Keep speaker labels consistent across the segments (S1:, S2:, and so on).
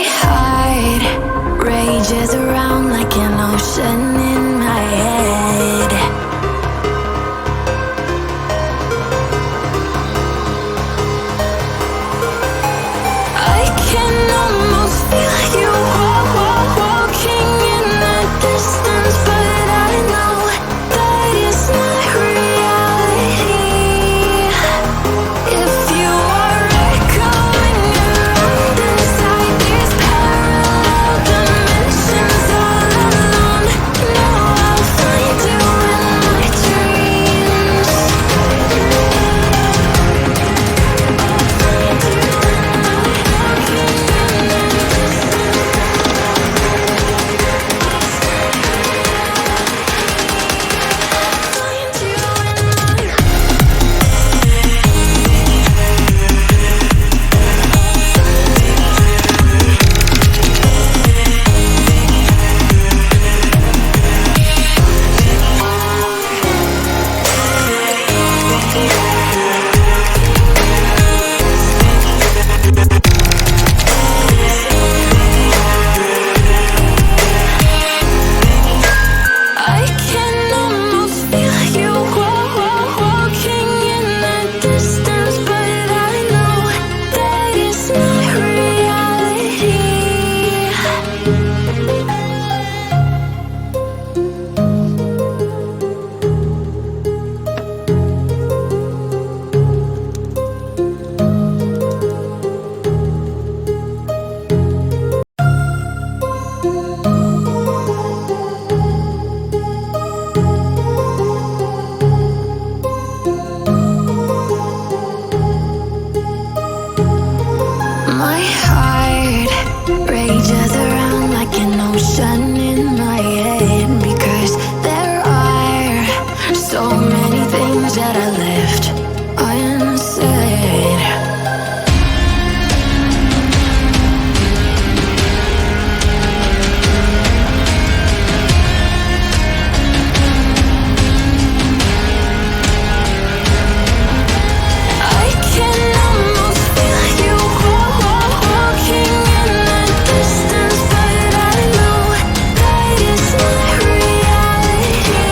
S1: My heart rages around like an ocean in my head. I can almost feel you walking in the distance, but I know that it's not reality. If you are echoing around inside these parallel dimensions all alone, know I'll find you in my dreams. I can almost feel you walking in the distance, but I know that it's not reality. My heart rages around like an ocean in my head, because there are so many things that I left unsaid. I can almost feel you walking in the distance, but I know that it's not reality.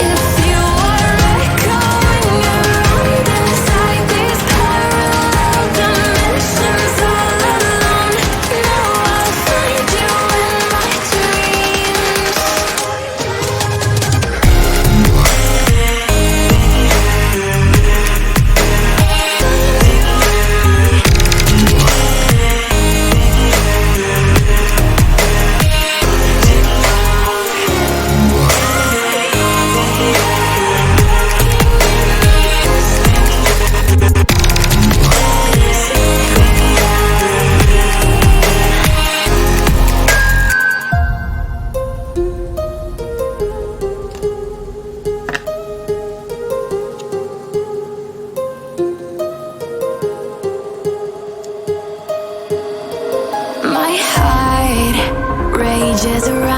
S1: If you are echoing around inside these parallel dimensions all alone, know I'll find you in my dreams. My heart rages around